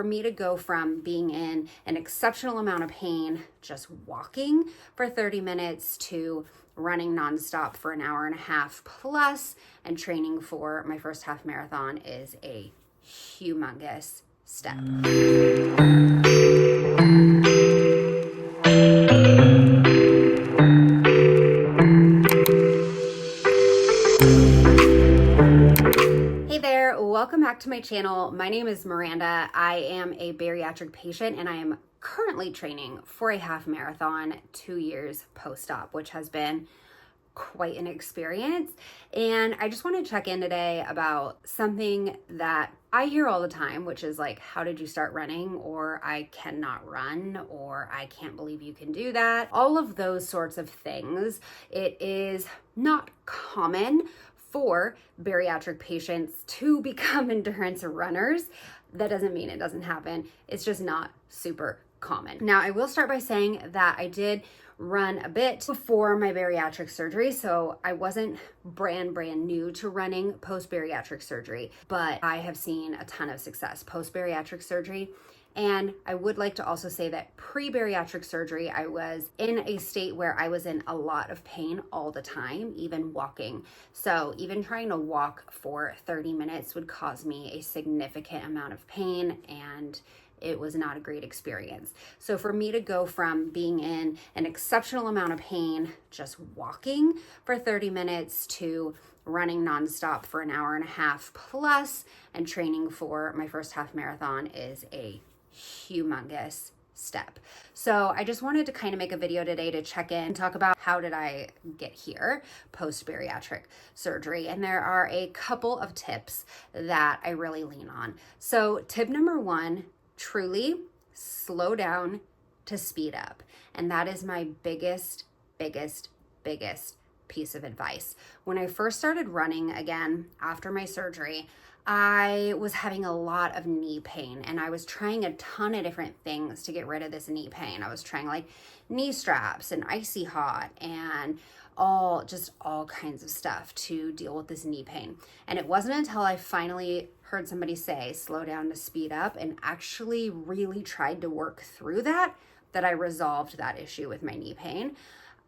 For me to go from being in an exceptional amount of pain, just walking for 30 minutes, to running nonstop for an hour and a half plus and training for my first half marathon is a humongous step. Welcome back to my channel. My name is Miranda. I am a bariatric patient and I am currently training for a half marathon 2 years post-op, which has been quite an experience. And I just want to check in today about something that I hear all the time, which is like, how did you start running? Or I cannot run, or I can't believe you can do that. All of those sorts of things. It is not common for bariatric patients to become endurance runners. That doesn't mean it doesn't happen. It's just not super common. Now, I will start by saying that I did run a bit before my bariatric surgery, so I wasn't brand new to running post-bariatric surgery, but I have seen a ton of success post-bariatric surgery. And I would like to also say that pre-bariatric surgery, I was in a state where I was in a lot of pain all the time, even walking. So even trying to walk for 30 minutes would cause me a significant amount of pain, and it was not a great experience. So for me to go from being in an exceptional amount of pain, just walking for 30 minutes, to running nonstop for an hour and a half plus and training for my first half marathon is a humongous step. So I just wanted to kind of make a video today to check in and talk about how did I get here post bariatric surgery. And there are a couple of tips that I really lean on. So tip number one, truly slow down to speed up. And that is my biggest piece of advice. When I first started running again after my surgery, I was having a lot of knee pain, and I was trying a ton of different things to get rid of this knee pain. I was trying like knee straps and icy hot and all kinds of stuff to deal with this knee pain. And it wasn't until I finally heard somebody say slow down to speed up and actually really tried to work through that I resolved that issue with my knee pain,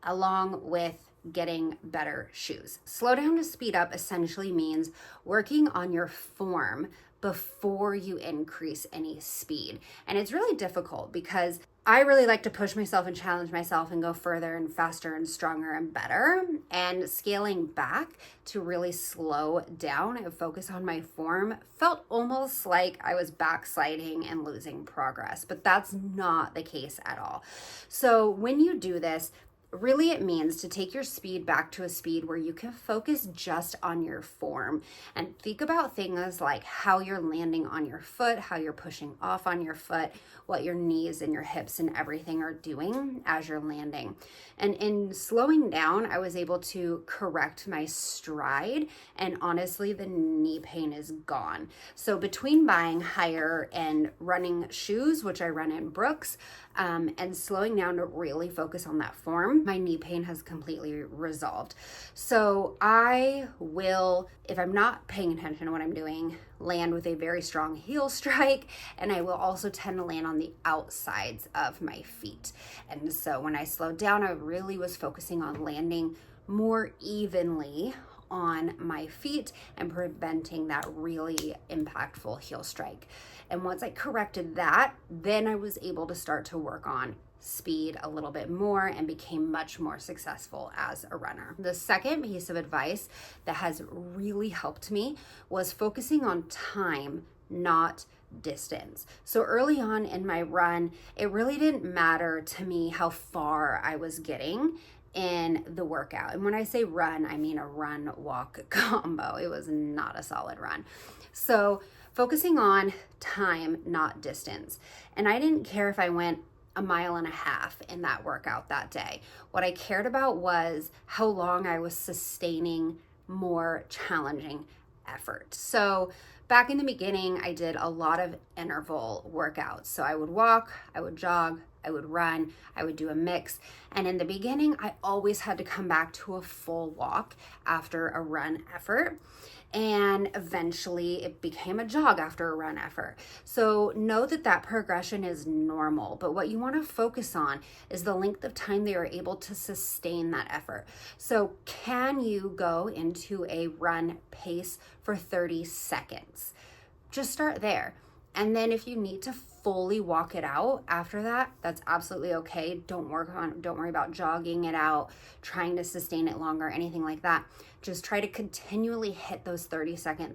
along with getting better shoes. Slow down to speed up essentially means working on your form before you increase any speed. And it's really difficult because I really like to push myself and challenge myself and go further and faster and stronger and better. And scaling back to really slow down and focus on my form felt almost like I was backsliding and losing progress, but that's not the case at all. So when you do this, really, it means to take your speed back to a speed where you can focus just on your form and think about things like how you're landing on your foot, how you're pushing off on your foot, what your knees and your hips and everything are doing as you're landing. And in slowing down, I was able to correct my stride, and honestly, the knee pain is gone. So between buying higher end running shoes, which I run in Brooks, and slowing down to really focus on that form, my knee pain has completely resolved. So I will, if I'm not paying attention to what I'm doing, land with a very strong heel strike, and I will also tend to land on the outsides of my feet. And so when I slowed down, I really was focusing on landing more evenly on my feet and preventing that really impactful heel strike. And once I corrected that, then I was able to start to work on speed a little bit more and became much more successful as a runner. The second piece of advice that has really helped me was focusing on time, not distance. So early on in my run, it really didn't matter to me how far I was getting in the workout. And when I say run, I mean a run-walk combo. It was not a solid run. So focusing on time, not distance. And I didn't care if I went a mile and a half in that workout that day. What I cared about was how long I was sustaining more challenging effort. So back in the beginning, I did a lot of interval workouts. So I would walk, I would jog, I would run, I would do a mix. And in the beginning, I always had to come back to a full walk after a run effort. and eventually it became a jog after a run effort. So know that that progression is normal, but what you want to focus on is the length of time they are able to sustain that effort. So can you go into a run pace for 30 seconds? Just start there. And then if you need to fully walk it out after that, that's absolutely okay. Don't worry about jogging it out, trying to sustain it longer, anything like that. Just try to continually hit those 30 second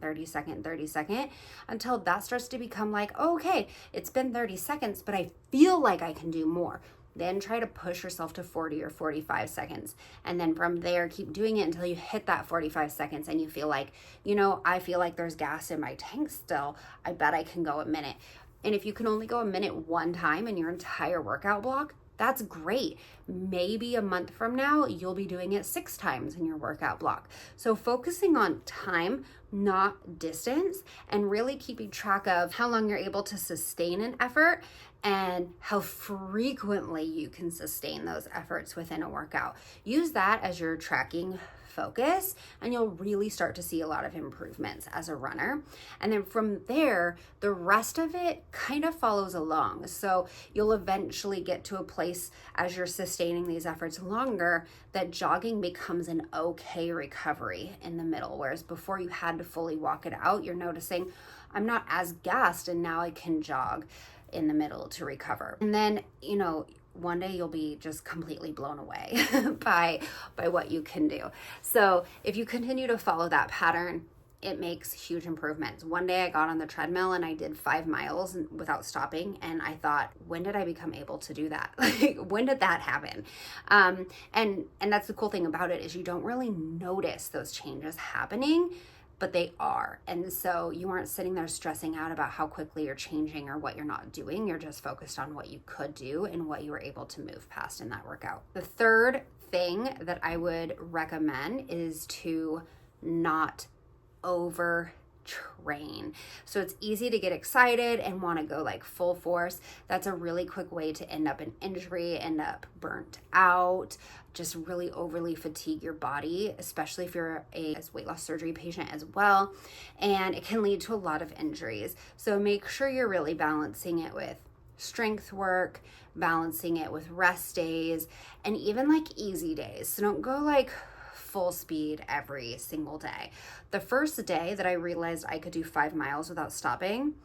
until that starts to become like, okay, it's been 30 seconds, but I feel like I can do more. Then try to push yourself to 40 or 45 seconds. And then from there, keep doing it until you hit that 45 seconds and you feel like, I feel like there's gas in my tank still. I bet I can go a minute. And if you can only go a minute one time in your entire workout block, that's great. Maybe a month from now, you'll be doing it 6 times in your workout block. So focusing on time, not distance, and really keeping track of how long you're able to sustain an effort and how frequently you can sustain those efforts within a workout. Use that as your tracking focus, and you'll really start to see a lot of improvements as a runner. And then from there, the rest of it kind of follows along. So you'll eventually get to a place as you're sustaining these efforts longer that jogging becomes an okay recovery in the middle. Whereas before you had to fully walk it out, you're noticing I'm not as gassed and now I can jog in the middle to recover. And then, one day you'll be just completely blown away by what you can do. So if you continue to follow that pattern, it makes huge improvements. One day I got on the treadmill and I did 5 miles without stopping. And I thought, when did I become able to do that? Like, when did that happen? And that's the cool thing about it is you don't really notice those changes happening, but they are. And so you aren't sitting there stressing out about how quickly you're changing or what you're not doing. You're just focused on what you could do and what you were able to move past in that workout. The third thing that I would recommend is to not overtrain. So it's easy to get excited and want to go like full force. That's a really quick way to end up in injury, end up burnt out, just really overly fatigue your body, especially if you're a weight loss surgery patient as well. And it can lead to a lot of injuries. So make sure you're really balancing it with strength work, balancing it with rest days, and even like easy days. So don't go like full speed every single day. The first day that I realized I could do 5 miles without stopping,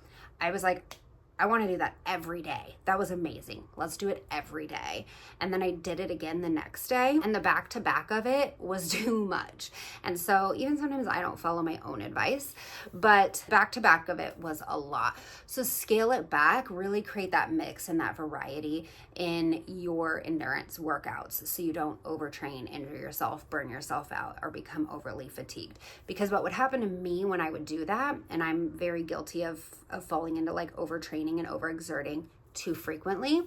I was like, I want to do that every day. That was amazing. Let's do it every day. And then I did it again the next day, and the back to back of it was too much. And so even sometimes I don't follow my own advice, but back to back of it was a lot. So scale it back, really create that mix and that variety in your endurance workouts so you don't overtrain, injure yourself, burn yourself out, or become overly fatigued. Because what would happen to me when I would do that, and I'm very guilty of falling into like overtraining and overexerting too frequently.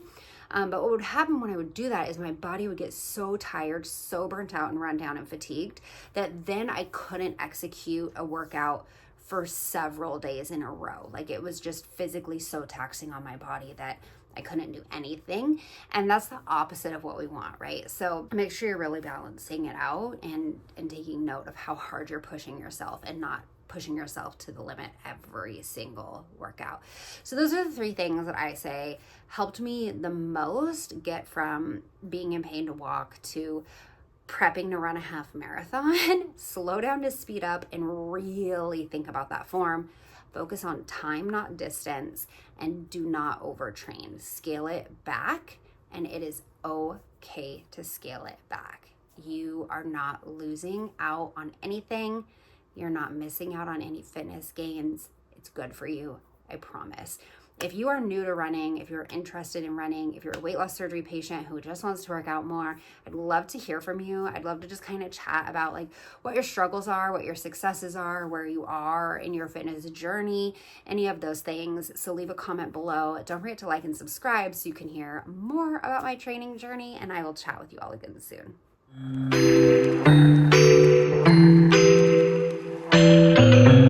But what would happen when I would do that is my body would get so tired, so burnt out and run down and fatigued that then I couldn't execute a workout for several days in a row. Like it was just physically so taxing on my body that I couldn't do anything. And that's the opposite of what we want, right? So make sure you're really balancing it out and taking note of how hard you're pushing yourself and not pushing yourself to the limit every single workout. So those are the 3 things that I say helped me the most get from being in pain to walk to prepping to run a half marathon. Slow down to speed up and really think about that form. Focus on time, not distance, and do not overtrain. Scale it back, and it is okay to scale it back. You are not losing out on anything. You're not missing out on any fitness gains. It's good for you, I promise. If you are new to running, if you're interested in running, if you're a weight loss surgery patient who just wants to work out more, I'd love to hear from you. I'd love to just kind of chat about like what your struggles are, what your successes are, where you are in your fitness journey, any of those things. So leave a comment below. Don't forget to like and subscribe so you can hear more about my training journey, and I will chat with you all again soon.